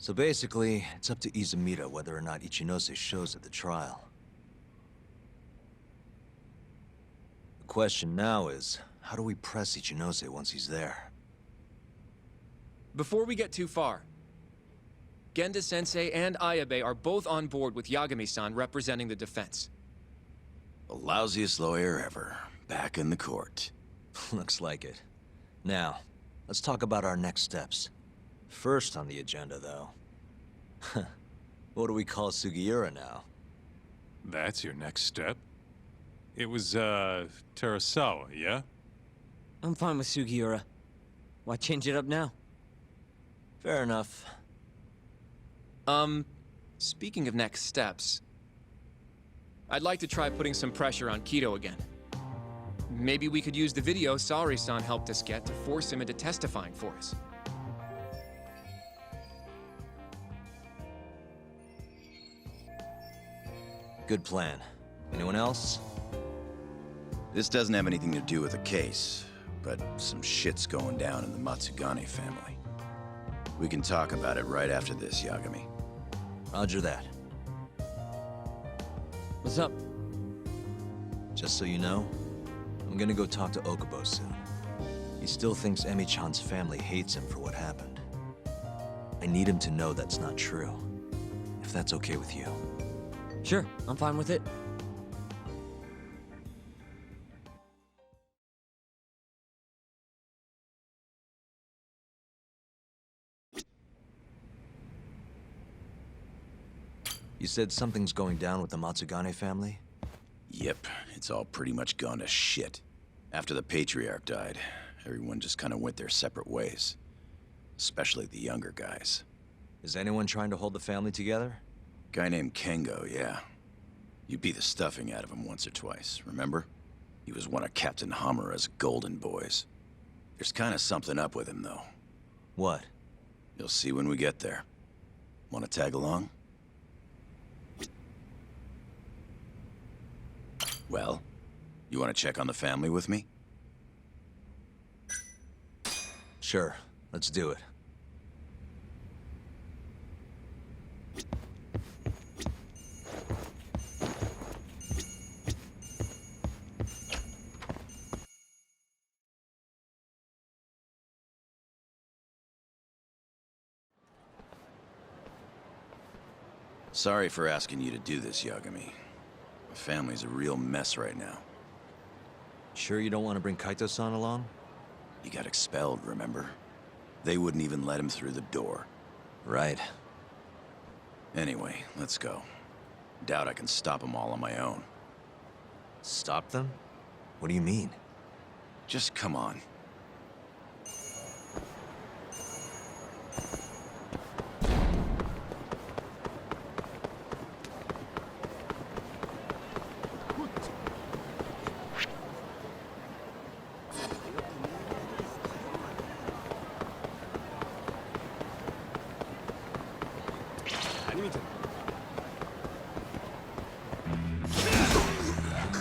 So basically, it's up to Izumida whether or not Ichinose shows at the trial. The question now is, how do we press Ichinose once he's there? Before we get too far, Genda-sensei and Ayabe are both on board with Yagami-san representing the defense. The lousiest lawyer ever, back in the court. Looks like it. Now, let's talk about our next steps. First on the agenda, though. What do we call Sugiura now? That's your next step? It was, Terasawa, yeah? I'm fine with Sugiura. Why change it up now? Fair enough. Speaking of next steps, I'd like to try putting some pressure on Kido again. Maybe we could use the video Saori-san helped us get to force him into testifying for us. Good plan. Anyone else? This doesn't have anything to do with the case, but some shit's going down in the Matsugane family. We can talk about it right after this, Yagami. Roger that. What's up? Just so you know, I'm gonna go talk to Okubo soon. He still thinks Emi-chan's family hates him for what happened. I need him to know that's not true. If that's okay with you. Sure, I'm fine with it. You said something's going down with the Matsugane family? Yep, it's all pretty much gone to shit. After the Patriarch died, everyone just kind of went their separate ways. Especially the younger guys. Is anyone trying to hold the family together? Guy named Kengo, yeah. You beat the stuffing out of him once or twice, remember? He was one of Captain Hamura's golden boys. There's kind of something up with him, though. What? You'll see when we get there. Want to tag along? Well, you want to check on the family with me? Sure, let's do it. Sorry for asking you to do this, Yagami. The family's a real mess right now. Sure you don't want to bring Kaito-san along? He got expelled, remember? They wouldn't even let him through the door. Right. Anyway, let's go. Doubt I can stop them all on my own. Stop them? What do you mean? Just come on.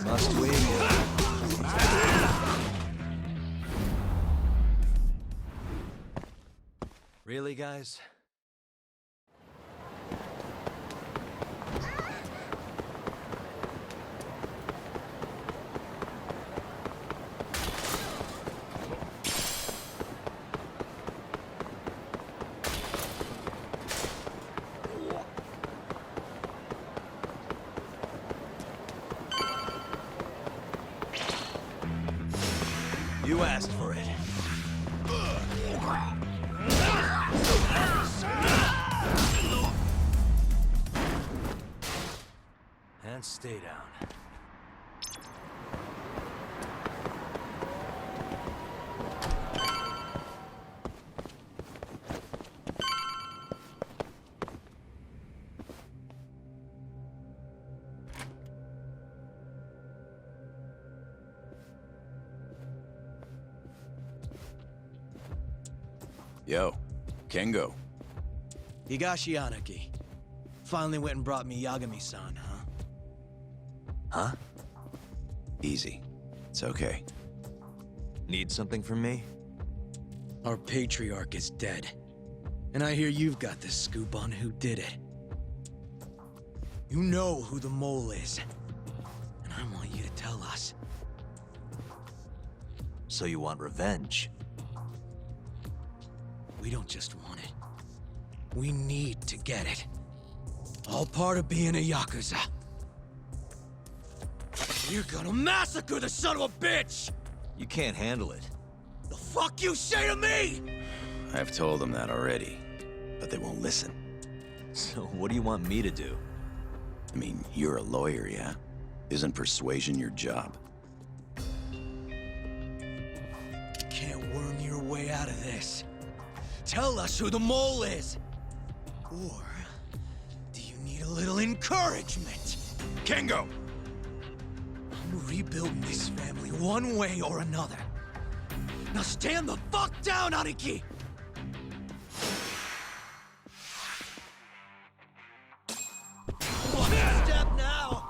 Must we? Really, guys? You asked for it. And stay down. Yo, Kengo. Higashi Anaki. Finally went and brought me Yagami-san, huh? Huh? Easy. It's okay. Need something from me? Our patriarch is dead. And I hear you've got the scoop on who did it. You know who the mole is. And I want you to tell us. So you want revenge? We don't just want it. We need to get it. All part of being a Yakuza. You're gonna massacre the son of a bitch! You can't handle it. The fuck you say to me?! I've told them that already, but they won't listen. So what do you want me to do? I mean, you're a lawyer, yeah? Isn't persuasion your job? Can't worm your way out of this. Tell us who the mole is! Or do you need a little encouragement? Kengo! I'm rebuilding this family one way or another. Now stand the fuck down, Aniki! One step now!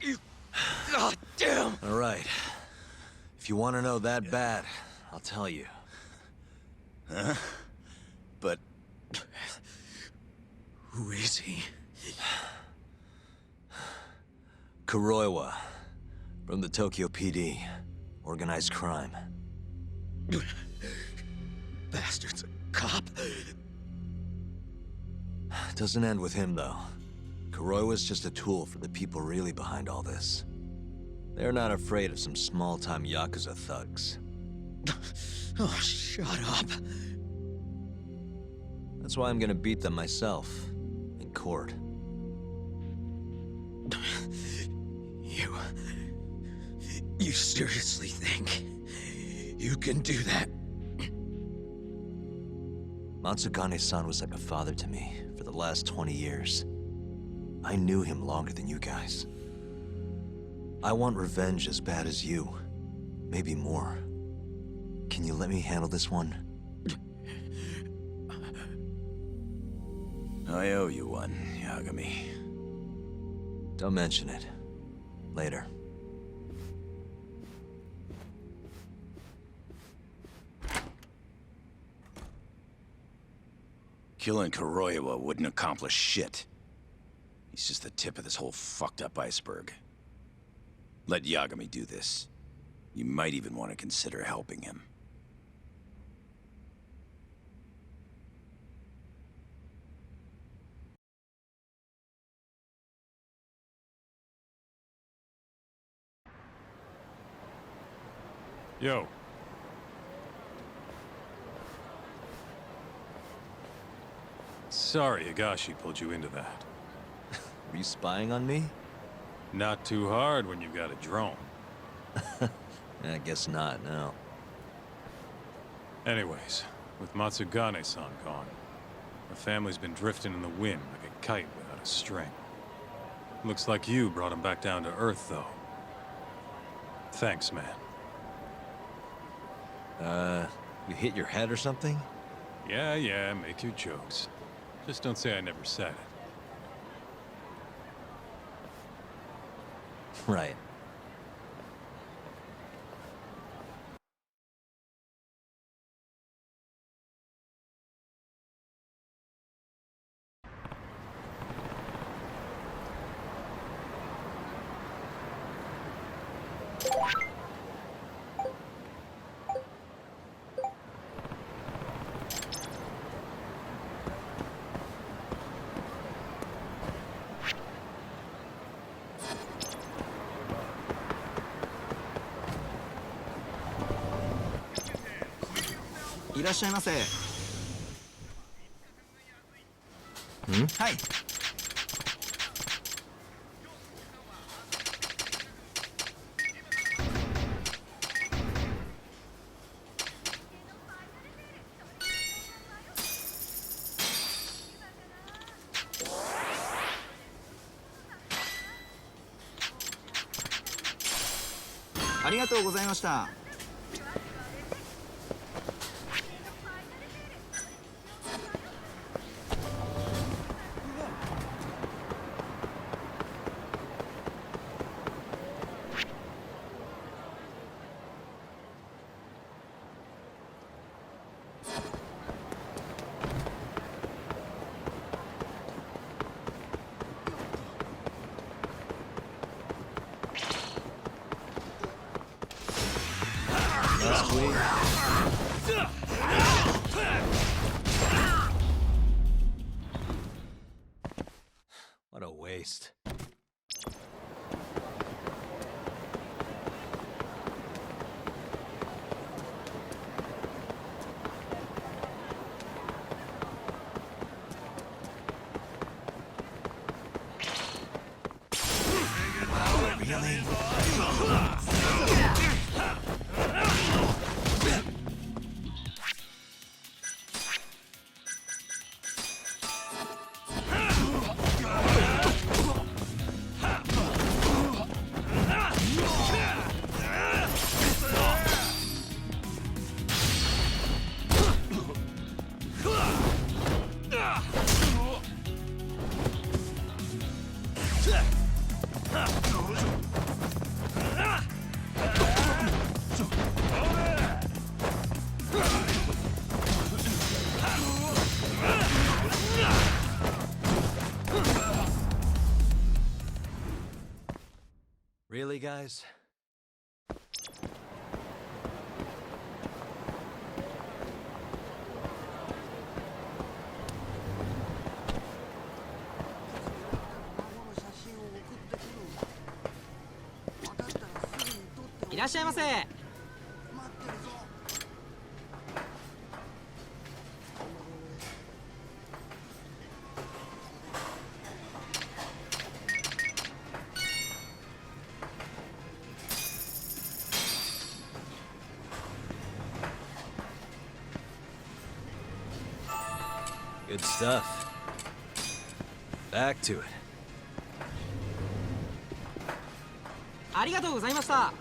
You... God damn! All right. If you want to know that bad, I'll tell you. Huh? But... Who is he? Kuroiwa, from the Tokyo PD. Organized crime. Bastard's a cop. Doesn't end with him, though. Kuroiwa's just a tool for the people really behind all this. They're not afraid of some small-time Yakuza thugs. Oh, shut up. That's why I'm gonna beat them myself. In court. You seriously think you can do that? Matsugane-san was like a father to me for the last 20 years. I knew him longer than you guys. I want revenge as bad as you. Maybe more. Can you let me handle this one? I owe you one, Yagami. Don't mention it. Later. Killing Kuroiwa wouldn't accomplish shit. He's just the tip of this whole fucked up iceberg. Let Yagami do this. You might even want to consider helping him. Yo. Sorry Higashi pulled you into that. Were you spying on me? Not too hard when you've got a drone. I guess not, no. Anyways, with Matsugane-san gone, the family's been drifting in the wind like a kite without a string. Looks like you brought him back down to earth, though. Thanks, man. You hit your head or something? Yeah, make your jokes. Just don't say I never said it. Right.いらっしゃいませ。はい。ありがとうございました。What a waste. Really? Really, guys? Good stuff. Back to it. ありがとうございました。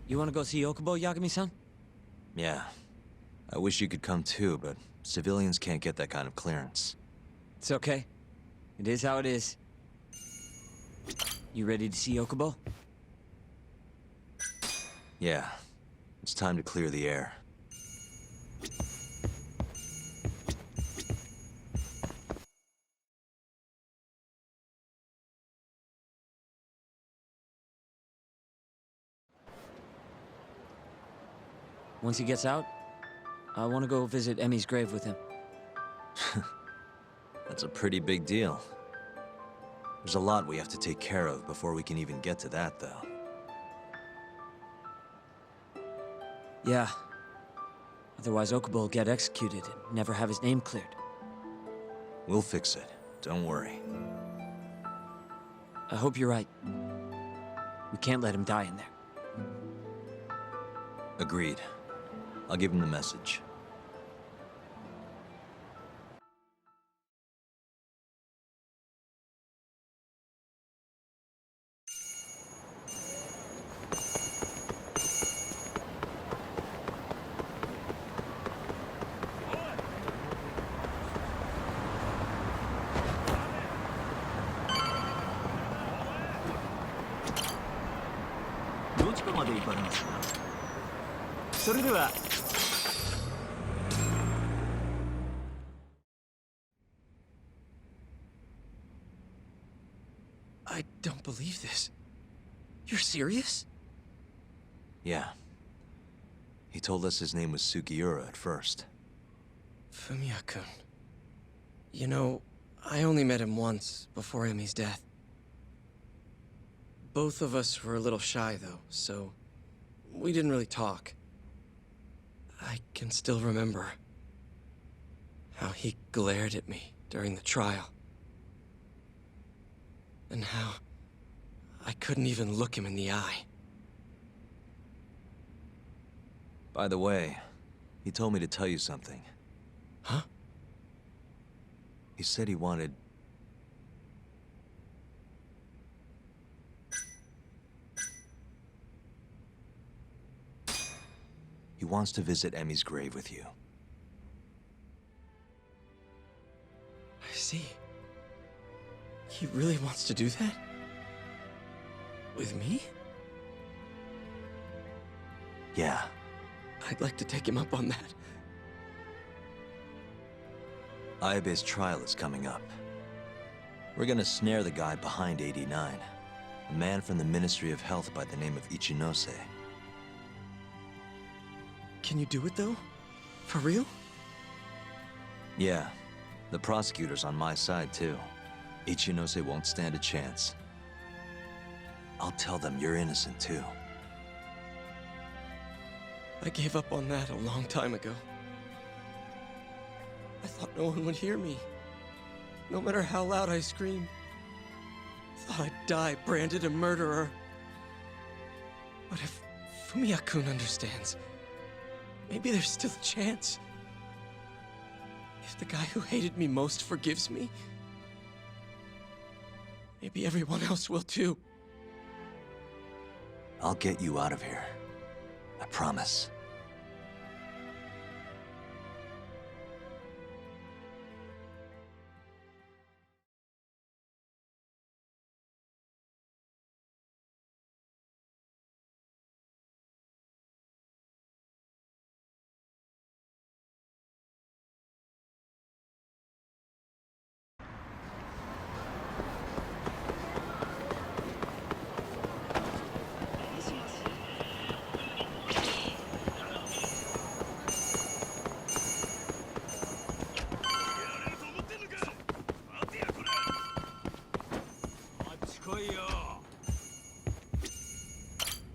You wanna go see Okubo, Yagami-san? Yeah. I wish you could come too, but civilians can't get that kind of clearance. It's okay. It is how it is. You ready to see Okubo? Yeah. It's time to clear the air. Once he gets out, I want to go visit Emmy's grave with him. That's a pretty big deal. There's a lot we have to take care of before we can even get to that, though. Yeah. Otherwise, Okubo will get executed and never have his name cleared. We'll fix it. Don't worry. I hope you're right. We can't let him die in there. Agreed. I'll give him the message. I don't believe this. You're serious? Yeah. He told us his name was Sugiura at first. Fumiya-kun. You know, I only met him once before Emmy's death. Both of us were a little shy, though, so we didn't really talk. I can still remember how he glared at me during the trial. And how I couldn't even look him in the eye. By the way, he told me to tell you something. Huh? He said he wanted... He wants to visit Emmy's grave with you. I see. He really wants to do that? With me? Yeah. I'd like to take him up on that. Ayabe's trial is coming up. We're gonna snare the guy behind 89. A man from the Ministry of Health by the name of Ichinose. Can you do it, though? For real? Yeah. The prosecutor's on my side, too. Ichinose won't stand a chance. I'll tell them you're innocent, too. I gave up on that a long time ago. I thought no one would hear me. No matter how loud I screamed. Thought I'd die branded a murderer. But if Fumiya-kun understands, maybe there's still a chance. If the guy who hated me most forgives me, maybe everyone else will too. I'll get you out of here. I promise.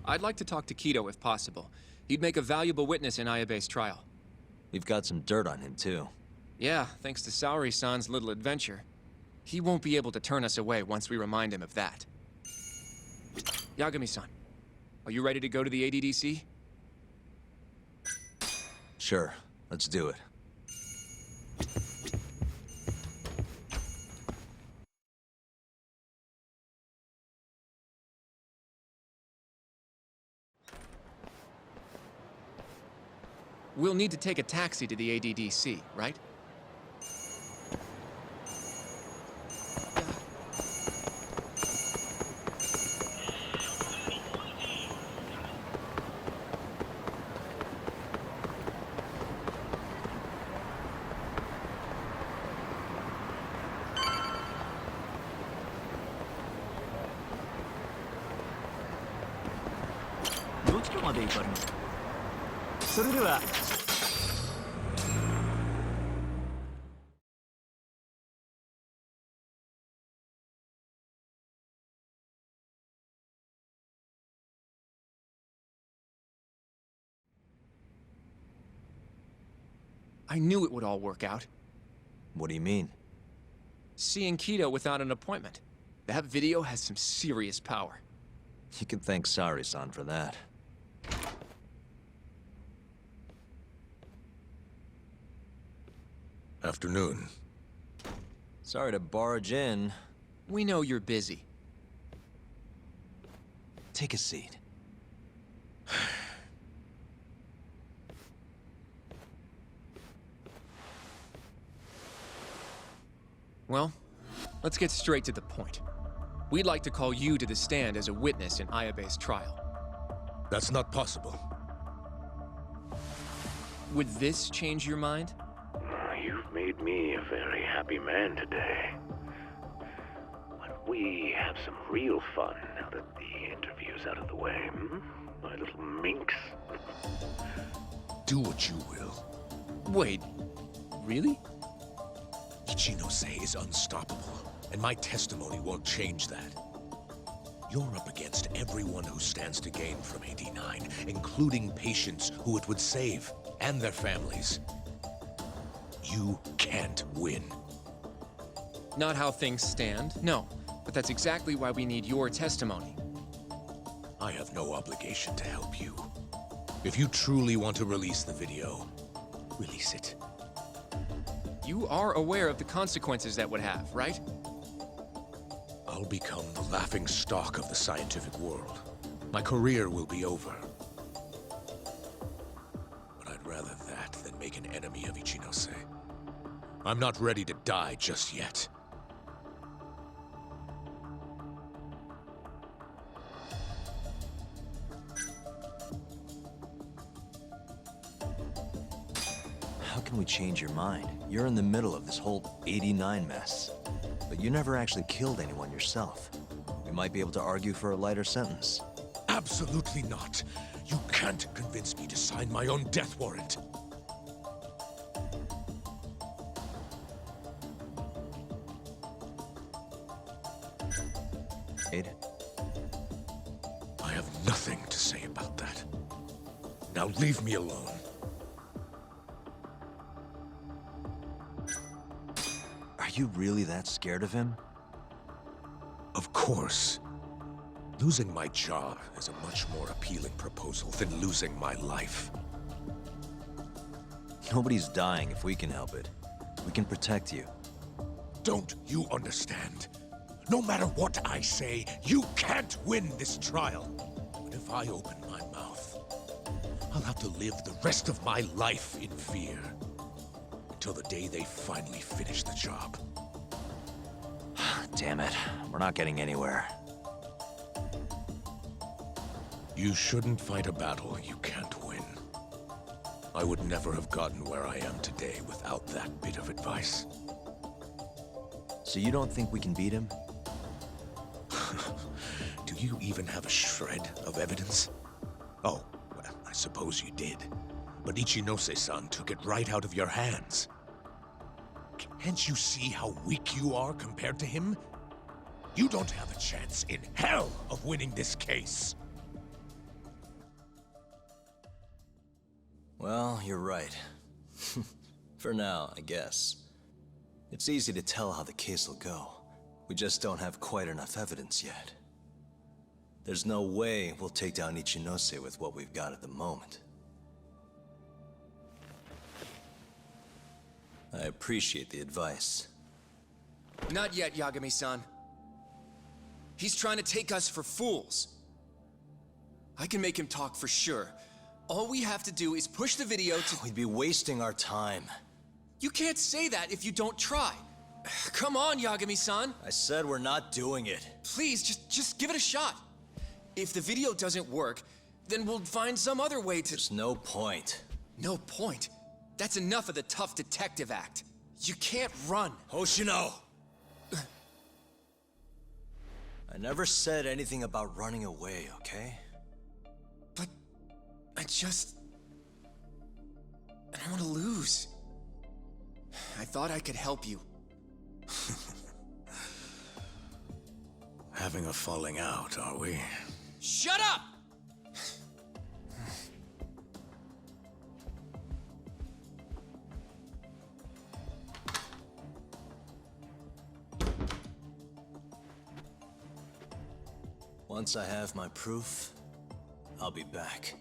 I'd like to talk to Kido if possible. He'd make a valuable witness in Ayabe's trial. We've got some dirt on him, too. Yeah, thanks to Saori-san's little adventure. He won't be able to turn us away once we remind him of that. Yagami-san, are you ready to go to the ADDC? Sure, let's do it. We'll need to take a taxi to the ADDC, right? I knew it would all work out. What do you mean? Seeing Kido without an appointment. That video has some serious power. You can thank Sari-san for that. Afternoon. Sorry to barge in. We know you're busy. Take a seat. Well, let's get straight to the point. We'd like to call you to the stand as a witness in Ayabe's trial. That's not possible. Would this change your mind? You've made me a very happy man today. Why don't we have some real fun now that the interview's out of the way, my little minx? Do what you will. Wait, really? Ichinose is unstoppable, and my testimony won't change that. You're up against everyone who stands to gain from 89, including patients who it would save, and their families. You can't win. Not how things stand, no. But that's exactly why we need your testimony. I have no obligation to help you. If you truly want to release the video, release it. You are aware of the consequences that would have, right? I'll become the laughing stock of the scientific world. My career will be over. But I'd rather that than make an enemy of Ichinose. I'm not ready to die just yet. How can we change your mind? You're in the middle of this whole 89 mess. But you never actually killed anyone yourself. We might be able to argue for a lighter sentence. Absolutely not. You can't convince me to sign my own death warrant. Aid? I have nothing to say about that. Now leave me alone. Are you really that scared of him? Of course. Losing my job is a much more appealing proposal than losing my life. Nobody's dying if we can help it. We can protect you. Don't you understand? No matter what I say, you can't win this trial. But if I open my mouth, I'll have to live the rest of my life in fear. Until the day they finally finish the job. Damn it. We're not getting anywhere. You shouldn't fight a battle you can't win. I would never have gotten where I am today without that bit of advice. So you don't think we can beat him? Do you even have a shred of evidence? Oh, well, I suppose you did. But Ichinose-san took it right out of your hands. Can't you see how weak you are compared to him? You don't have a chance in hell of winning this case. Well, you're right. For now, I guess. It's easy to tell how the case will go. We just don't have quite enough evidence yet. There's no way we'll take down Ichinose with what we've got at the moment. I appreciate the advice. Not yet, Yagami-san. He's trying to take us for fools. I can make him talk for sure, All we have to do is push the video to... We'd be wasting our time. You can't say that if you don't try. Come on, Yagami-san. I said we're not doing it. Please, just give it a shot. If the video doesn't work, then we'll find some other way to... There's no point. No point? That's enough of the tough detective act. You can't run. Hoshino! I never said anything about running away, okay? But I don't want to lose. I thought I could help you. Having a falling out, are we? Shut up! Once I have my proof, I'll be back.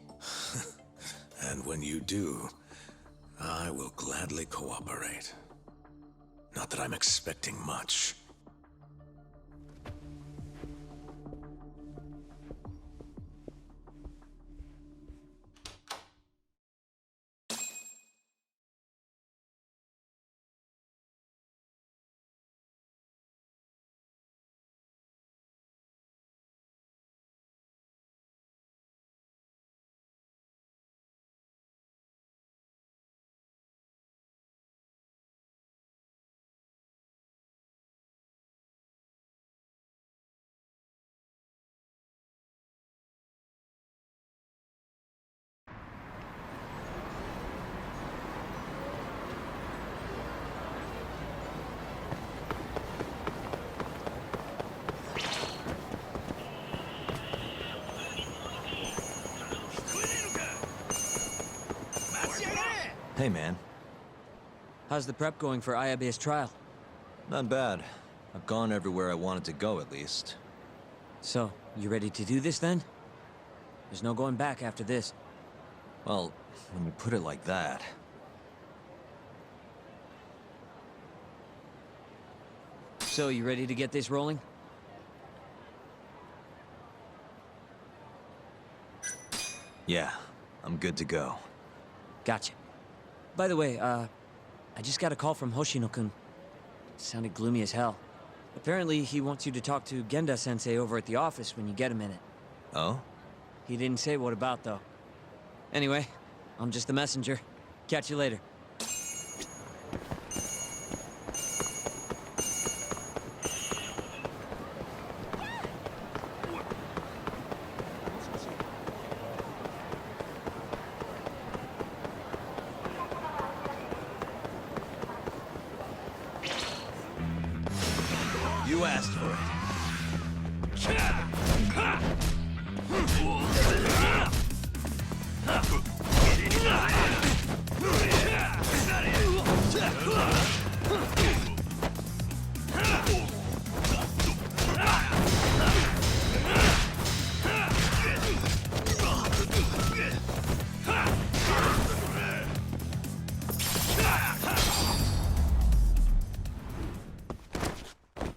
And when you do, I will gladly cooperate. Not that I'm expecting much. Hey, man. How's the prep going for Ayabe's trial? Not bad. I've gone everywhere I wanted to go, at least. So, you ready to do this then? There's no going back after this. Well, when you put it like that... So, you ready to get this rolling? Yeah, I'm good to go. Gotcha. By the way, I just got a call from Hoshino-kun. Sounded gloomy as hell. Apparently, he wants you to talk to Genda-sensei over at the office when you get a minute. Oh? He didn't say what about, though. Anyway, I'm just the messenger. Catch you later. You asked for it.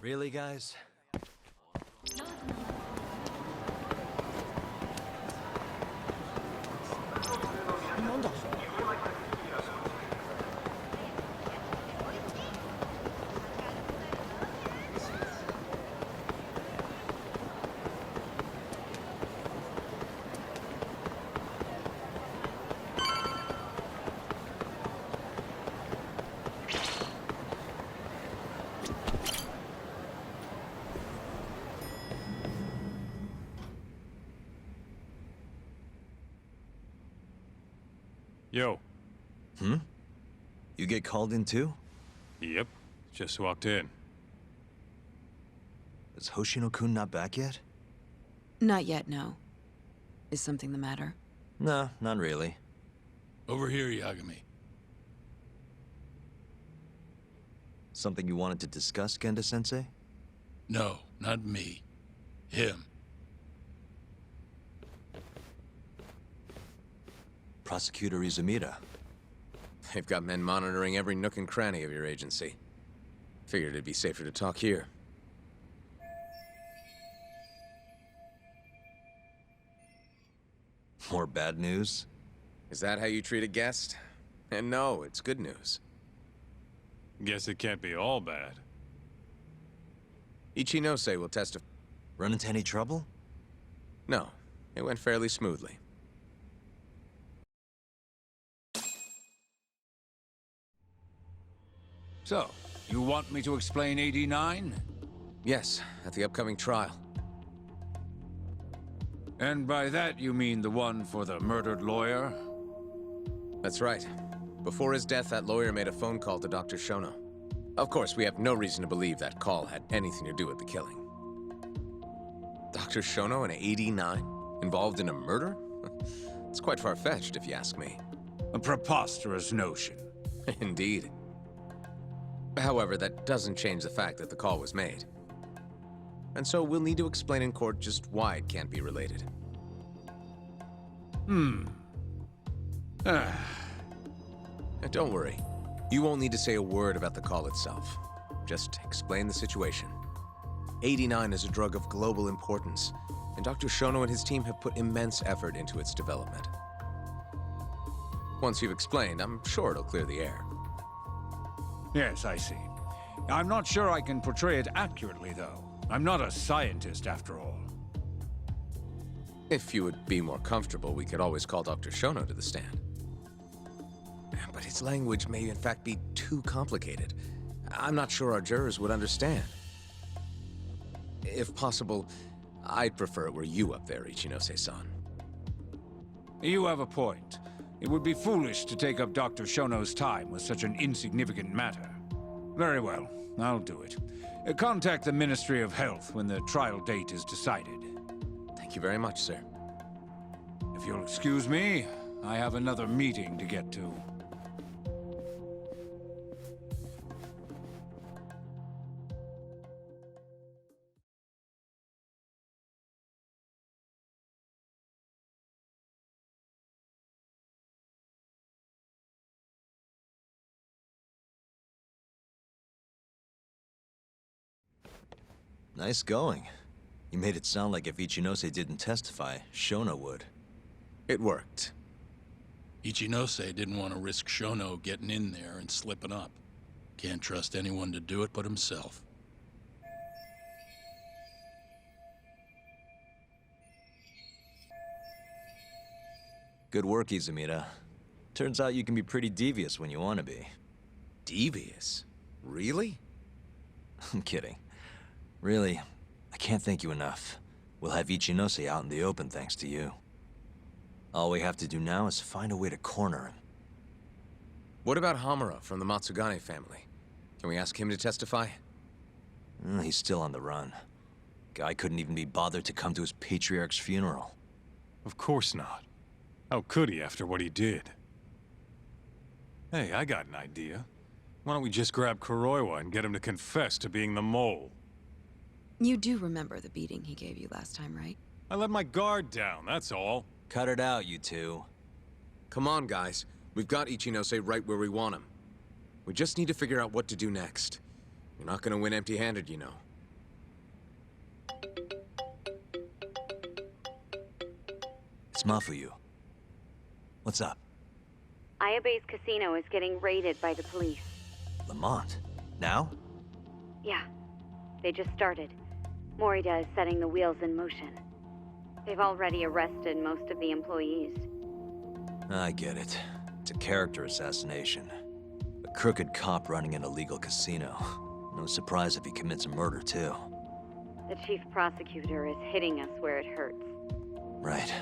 Really, guys? Yo. Hmm? You get called in too? Yep. Just walked in. Is Hoshino-kun not back yet? Not yet, no. Is something the matter? No, not really. Over here, Yagami. Something you wanted to discuss, Genda-sensei? No, not me. Him. Prosecutor Izumida. They've got men monitoring every nook and cranny of your agency. Figured it'd be safer to talk here. More bad news? Is that how you treat a guest? And no, it's good news. Guess it can't be all bad. Ichinose will testify. Run into any trouble? No, it went fairly smoothly. So, you want me to explain 89? Yes, at the upcoming trial. And by that you mean the one for the murdered lawyer? That's right. Before his death, that lawyer made a phone call to Dr. Shono. Of course, we have no reason to believe that call had anything to do with the killing. Dr. Shono and 89? Involved in a murder? It's quite far-fetched, if you ask me. A preposterous notion. Indeed. However, that doesn't change the fact that the call was made. And so we'll need to explain in court just why it can't be related. Don't worry. You won't need to say a word about the call itself. Just explain the situation. 89 is a drug of global importance, and Dr. Shono and his team have put immense effort into its development. Once you've explained, I'm sure it'll clear the air. Yes, I see. I'm not sure I can portray it accurately, though. I'm not a scientist, after all. If you would be more comfortable, we could always call Dr. Shono to the stand. But his language may in fact be too complicated. I'm not sure our jurors would understand. If possible, I'd prefer it were you up there, Ichinose-san. You have a point. It would be foolish to take up Dr. Shono's time with such an insignificant matter. Very well, I'll do it. Contact the Ministry of Health when the trial date is decided. Thank you very much, sir. If you'll excuse me, I have another meeting to get to. Nice going. You made it sound like if Ichinose didn't testify, Shono would. It worked. Ichinose didn't want to risk Shono getting in there and slipping up. Can't trust anyone to do it but himself. Good work, Izumida. Turns out you can be pretty devious when you want to be. Devious? Really? I'm kidding. Really, I can't thank you enough. We'll have Ichinose out in the open thanks to you. All we have to do now is find a way to corner him. What about Hamura from the Matsugane family? Can we ask him to testify? He's still on the run. Guy couldn't even be bothered to come to his patriarch's funeral. Of course not. How could he after what he did? Hey, I got an idea. Why don't we just grab Kuroiwa and get him to confess to being the mole? You do remember the beating he gave you last time, right? I let my guard down, that's all. Cut it out, you two. Come on, guys. We've got Ichinose right where we want him. We just need to figure out what to do next. You're not gonna win empty-handed, you know. It's Mafuyu. What's up? Ayabe's casino is getting raided by the police. Lamont? Now? Yeah. They just started. Morita is setting the wheels in motion. They've already arrested most of the employees. I get it. It's a character assassination. A crooked cop running an illegal casino. No surprise if he commits a murder, too. The chief prosecutor is hitting us where it hurts. Right.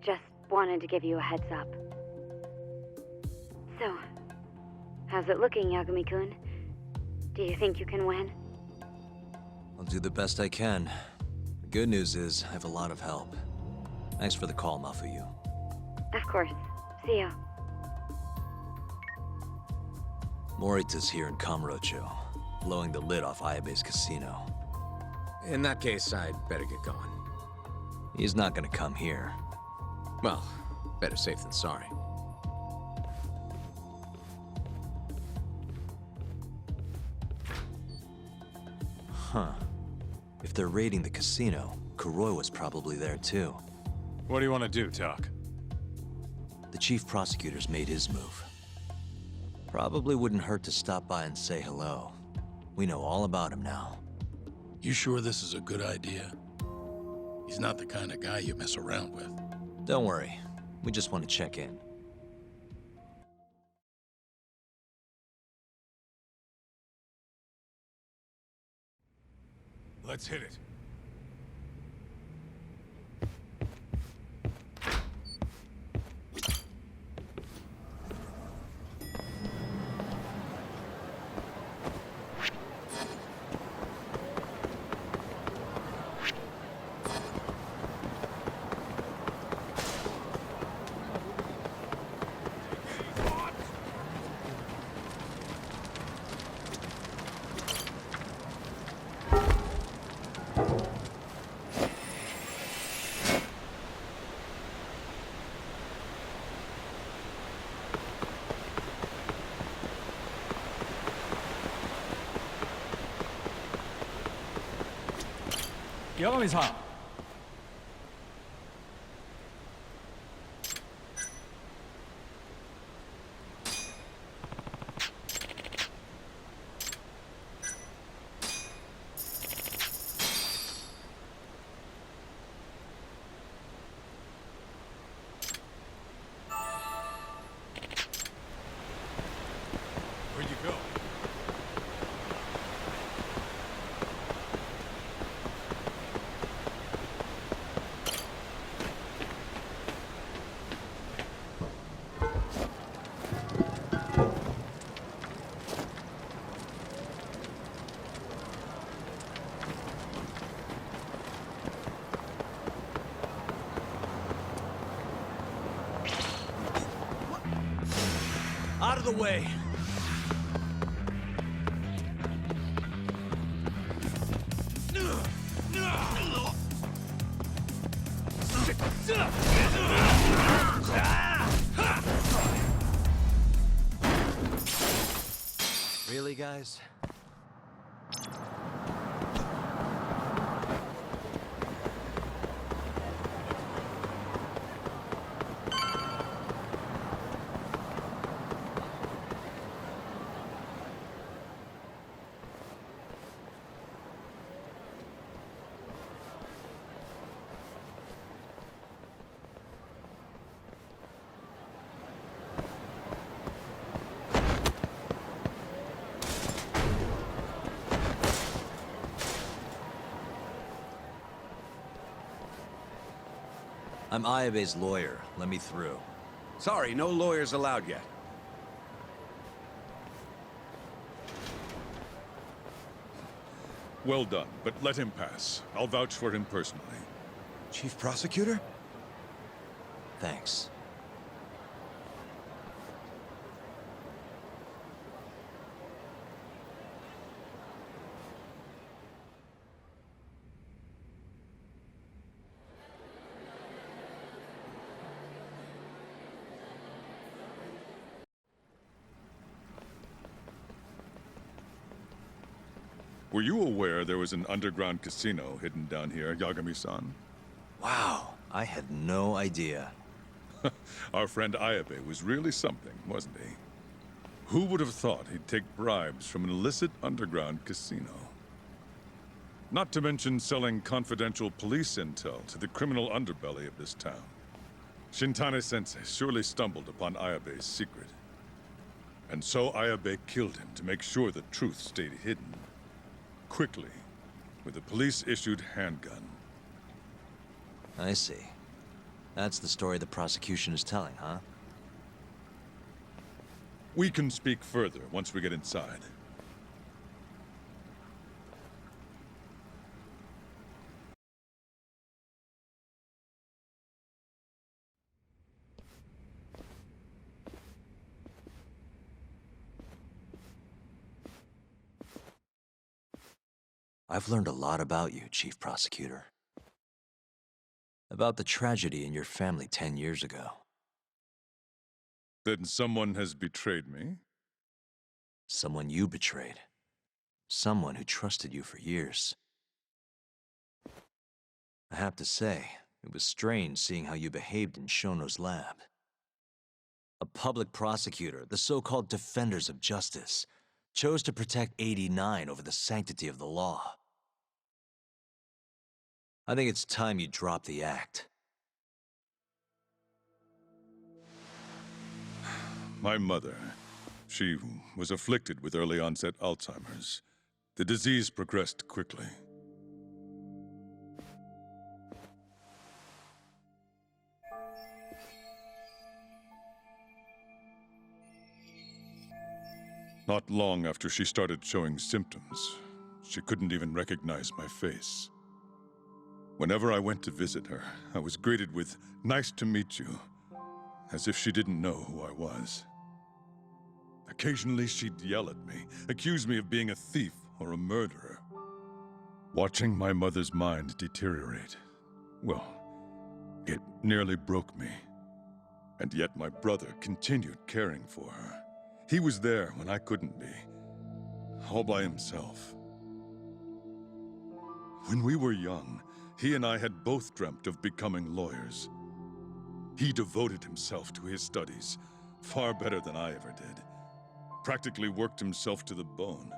Just wanted to give you a heads up. So, how's it looking, Yagami-kun? Do you think you can win? I'll do the best I can. The good news is, I have a lot of help. Thanks for the call, Mafuyu. Of course. See ya. Morita's here in Kamurocho, blowing the lid off Ayabe's casino. In that case, I'd better get going. He's not gonna come here. Well, better safe than sorry. Huh. If they're raiding the casino, Kuroi was probably there too. What do you want to do, Doc? The chief prosecutor's made his move. Probably wouldn't hurt to stop by and say hello. We know all about him now. You sure this is a good idea? He's not the kind of guy you mess around with. Don't worry. We just want to check in. Let's hit it. Where'd you go? Out of the way! Really, guys? I'm Ayabe's lawyer. Let me through. Sorry, no lawyers allowed yet. Well done, but let him pass. I'll vouch for him personally. Chief Prosecutor? Thanks. Were you aware there was an underground casino hidden down here, Yagami-san? Wow, I had no idea. Our friend Ayabe was really something, wasn't he? Who would have thought he'd take bribes from an illicit underground casino? Not to mention selling confidential police intel to the criminal underbelly of this town. Shintane-sensei surely stumbled upon Ayabe's secret. And so Ayabe killed him to make sure the truth stayed hidden. Quickly, with a police-issued handgun. I see. That's the story the prosecution is telling, huh? We can speak further once we get inside. I've learned a lot about you, Chief Prosecutor. About the tragedy in your family 10 years ago. Then someone has betrayed me? Someone you betrayed. Someone who trusted you for years. I have to say, it was strange seeing how you behaved in Shono's lab. A public prosecutor, the so-called defenders of justice, chose to protect 89 over the sanctity of the law. I think it's time you drop the act. My mother, she was afflicted with early-onset Alzheimer's. The disease progressed quickly. Not long after she started showing symptoms, she couldn't even recognize my face. Whenever I went to visit her, I was greeted with, "Nice to meet you," as if she didn't know who I was. Occasionally, she'd yell at me, accuse me of being a thief or a murderer. Watching my mother's mind deteriorate, well, it nearly broke me. And yet my brother continued caring for her. He was there when I couldn't be, all by himself. When we were young, he and I had both dreamt of becoming lawyers. He devoted himself to his studies, far better than I ever did. Practically worked himself to the bone.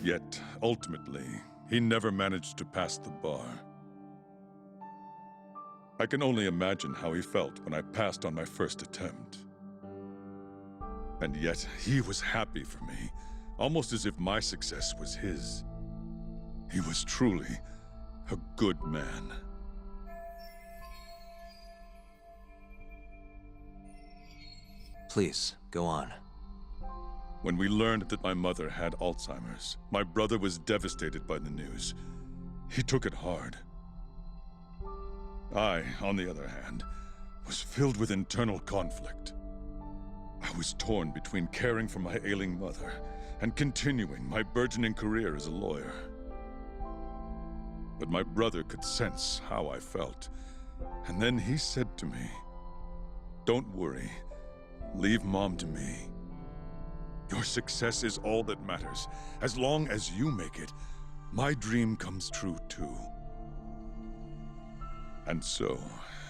Yet, ultimately, he never managed to pass the bar. I can only imagine how he felt when I passed on my first attempt. And yet, he was happy for me, almost as if my success was his. He was truly a good man. Please, go on. When we learned that my mother had Alzheimer's, my brother was devastated by the news. He took it hard. I, on the other hand, was filled with internal conflict. I was torn between caring for my ailing mother and continuing my burgeoning career as a lawyer. But my brother could sense how I felt, and then he said to me, "Don't worry, leave Mom to me. Your success is all that matters. As long as you make it, my dream comes true too." And so,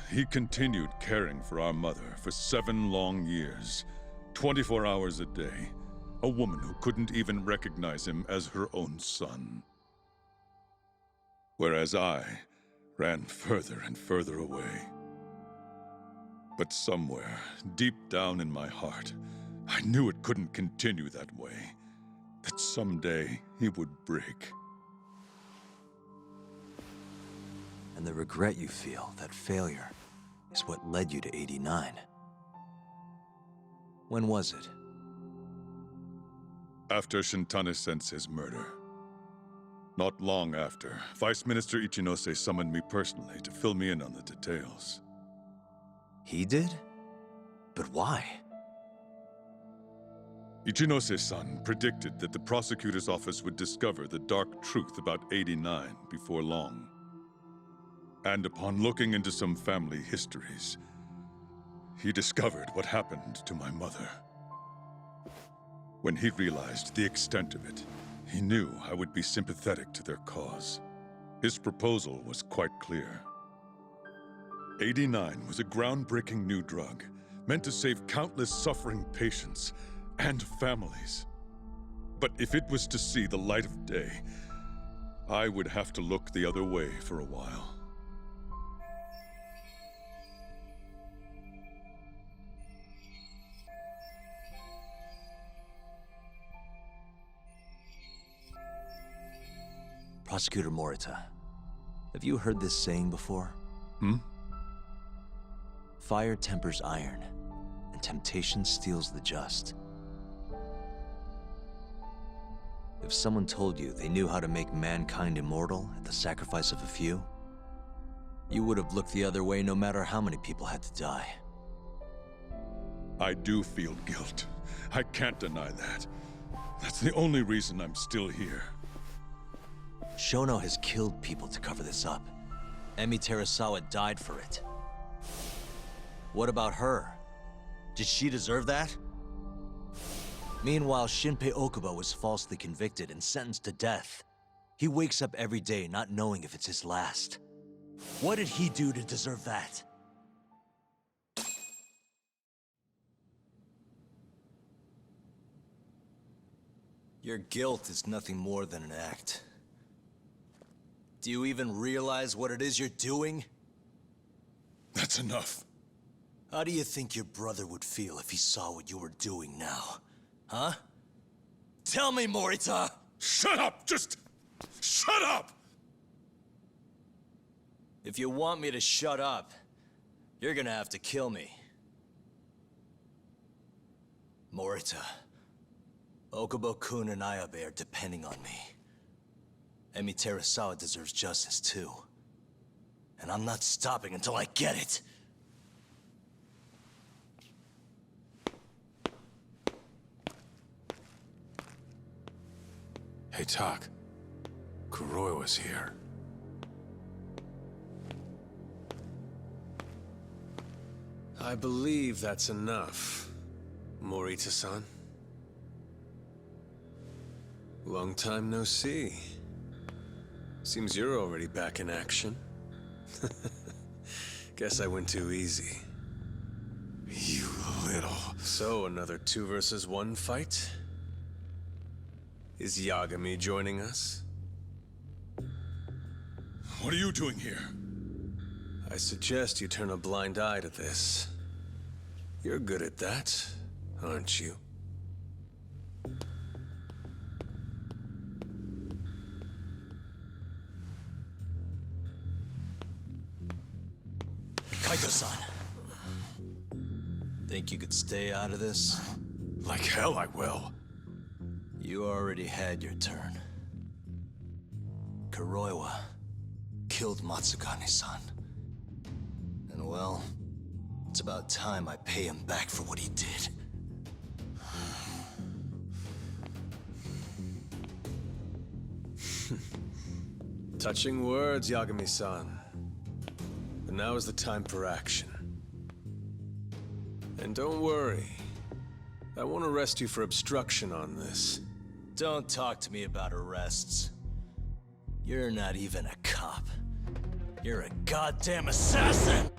he continued caring for our mother for 7 long years, 24 hours a day, a woman who couldn't even recognize him as her own son. Whereas I ran further and further away. But somewhere, deep down in my heart, I knew it couldn't continue that way, that someday he would break. And the regret you feel, that failure, is what led you to 89. When was it? After Shintane-sensei's murder. Not long after, Vice Minister Ichinose summoned me personally to fill me in on the details. He did? But why? Ichinose-san predicted that the prosecutor's office would discover the dark truth about 89 before long. And upon looking into some family histories, he discovered what happened to my mother. When he realized the extent of it, he knew I would be sympathetic to their cause. His proposal was quite clear. 89 was a groundbreaking new drug, meant to save countless suffering patients and families. But if it was to see the light of day, I would have to look the other way for a while. Prosecutor Morita, have you heard this saying before? Fire tempers iron, and temptation steals the just. If someone told you they knew how to make mankind immortal at the sacrifice of a few, you would have looked the other way no matter how many people had to die. I do feel guilt. I can't deny that. That's the only reason I'm still here. Shono has killed people to cover this up. Emi Terasawa died for it. What about her? Did she deserve that? Meanwhile, Shinpei Okubo was falsely convicted and sentenced to death. He wakes up every day not knowing if it's his last. What did he do to deserve that? Your guilt is nothing more than an act. Do you even realize what it is you're doing? That's enough. How do you think your brother would feel if he saw what you were doing now? Huh? Tell me, Morita! Shut up! Just shut up! If you want me to shut up, you're gonna have to kill me. Morita, Okubo-kun and Ayabe are depending on me. Emi Terasawa deserves justice too. And I'm not stopping until I get it. Hey, Tak. Kuroi was here. I believe that's enough, Morita-san. Long time no see. Seems you're already back in action. Guess I went too easy. You little... So, another 2 versus 1 fight? Is Yagami joining us? What are you doing here? I suggest you turn a blind eye to this. You're good at that, aren't you? Kaito-san. Think you could stay out of this? Like hell I will. You already had your turn. Kuroiwa killed Matsugane-san. And well, it's about time I pay him back for what he did. Touching words, Yagami-san. But now is the time for action. And don't worry. I won't arrest you for obstruction on this. Don't talk to me about arrests. You're not even a cop. You're a goddamn assassin!